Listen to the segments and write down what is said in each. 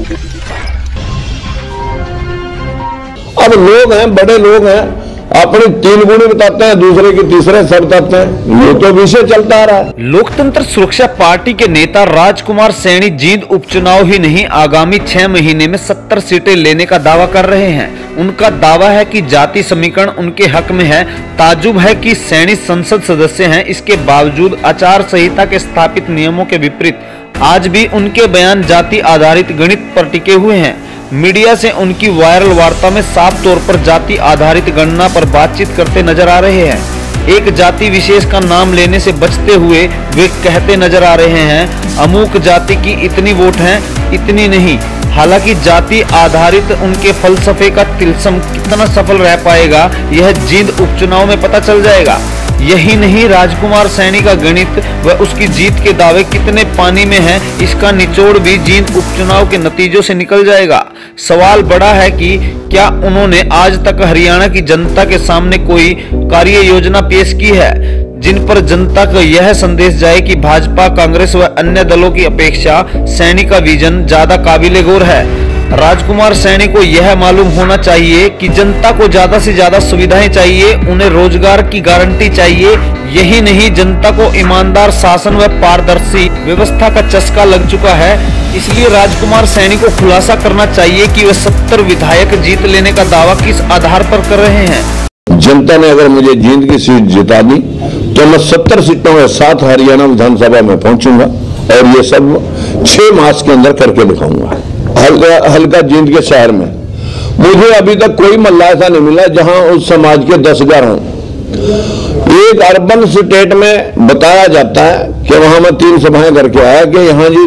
अब लोग हैं, बड़े लोग हैं, अपनी 3 गुणी बताते हैं, दूसरे की तीसरे सब बताते हैं। ये तो विषय चलता आ रहा है। लोकतंत्र सुरक्षा पार्टी के नेता राजकुमार सैनी जींद उपचुनाव ही नहीं, आगामी 6 महीने में 70 सीटें लेने का दावा कर रहे हैं। उनका दावा है कि जाति समीकरण उनके हक में है। ताज्जुब है कि सैनी संसद सदस्य हैं, इसके बावजूद आचार संहिता के स्थापित नियमों के विपरीत आज भी उनके बयान जाति आधारित गणित पर टिके हुए हैं। मीडिया से उनकी वायरल वार्ता में साफ तौर पर जाति आधारित गणना पर बातचीत करते नजर आ रहे हैं। एक जाति विशेष का नाम लेने से बचते हुए वे कहते नजर आ रहे हैं, अमुक जाति की इतनी वोट हैं, इतनी नहीं। हालांकि जाति आधारित उनके फलसफे का तिलस्म कितना सफल रह पाएगा, यह जींद उपचुनाव में पता चल जाएगा। यही नहीं, राजकुमार सैनी का गणित व उसकी जीत के दावे कितने पानी में हैं, इसका निचोड़ भी जींद उपचुनाव के नतीजों से निकल जाएगा। सवाल बड़ा है कि क्या उन्होंने आज तक हरियाणा की जनता के सामने कोई कार्य योजना पेश की है जिन पर जनता को यह संदेश जाए कि भाजपा, कांग्रेस व अन्य दलों की अपेक्षा सैनी का विजन ज्यादा काबिले गौर है। राजकुमार सैनी को यह मालूम होना चाहिए कि जनता को ज्यादा से ज्यादा सुविधाएं चाहिए, उन्हें रोजगार की गारंटी चाहिए। यही नहीं, जनता को ईमानदार शासन व पारदर्शी व्यवस्था का चस्का लग चुका है। इसलिए राजकुमार सैनी को खुलासा करना चाहिए कि वे 70 विधायक जीत लेने का दावा किस आधार पर कर रहे हैं। जनता ने अगर मुझे जींद की सीट जिता दी तो मैं 70 सीटों के साथ हरियाणा विधानसभा में पहुंचूंगा और ये सब 6 मास के अंदर करके दिखाऊंगा। हल्का जींद के शहर में मुझे अभी तक कोई मल्ला ऐसा नहीं मिला जहां उस समाज के 10,000 हों। एक अर्बन स्टेट में बताया जाता है कि वहां मैं 3 सभाएं करके आया कि यहाँ जी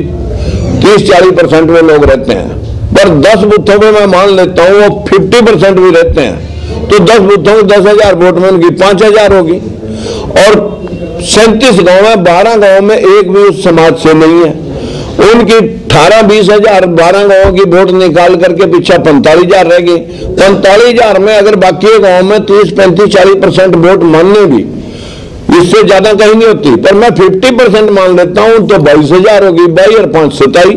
30-40% में लोग रहते हैं, पर 10 बूथों में मैं मान लेता हूं वो 50% भी रहते हैं, तो 10 बूथों में 10,000 वोट में उनकी 5,000 होगी। और 37 गांव है, 12 गांव में एक भी उस समाज से नहीं है। उनकी 18-20 हजार 12 गांवों की वोट निकाल करके पीछे 45,000 रह गई। 45,000 में अगर बाकी गांव में 30-35-40% वोट मानने भी, इससे ज्यादा कहीं नहीं होती, पर मैं 50% मान लेता हूं तो 22,000 होगी। 22 और 5 27।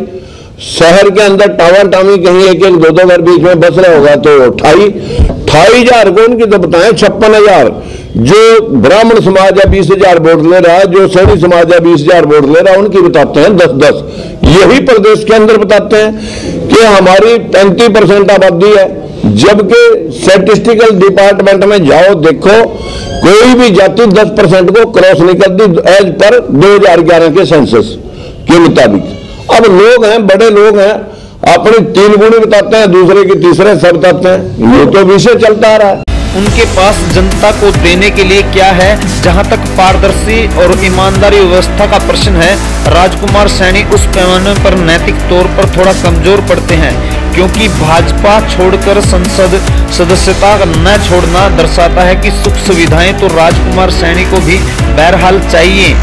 शहर के अंदर टावा टावी कहीं 1-1 2-2 घर बीच में बस रहा होगा तो 28,000 को उनकी तो बताएं 56,000। जो ब्राह्मण समाज है 20,000 वोट ले रहा है, जो सैनी समाज है 20,000 वोट ले रहा है, उनकी बताते हैं 10-10। यही प्रदेश के अंदर बताते हैं कि हमारी 35% आबादी है, जबकि स्टैटिस्टिकल डिपार्टमेंट में जाओ देखो कोई भी जाति 10% को क्रॉस नहीं करती एज पर 2011 के सेंसस के मुताबिक। अब लोग हैं, बड़े लोग हैं, अपनी 3 गुणी बताते हैं, दूसरे की तीसरे सब बताते हैं। ये तो विषय चलता आ रहा है। उनके पास जनता को देने के लिए क्या है? जहां तक पारदर्शी और ईमानदारी व्यवस्था का प्रश्न है, राजकुमार सैनी उस पैमाने पर नैतिक तौर पर थोड़ा कमजोर पड़ते हैं, क्योंकि भाजपा छोड़कर संसद सदस्यता न छोड़ना दर्शाता है कि सुख सुविधाएं तो राजकुमार सैनी को भी बहरहाल चाहिए।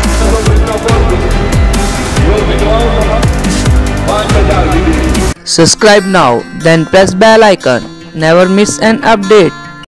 Subscribe now, then press bell icon. Never miss an update.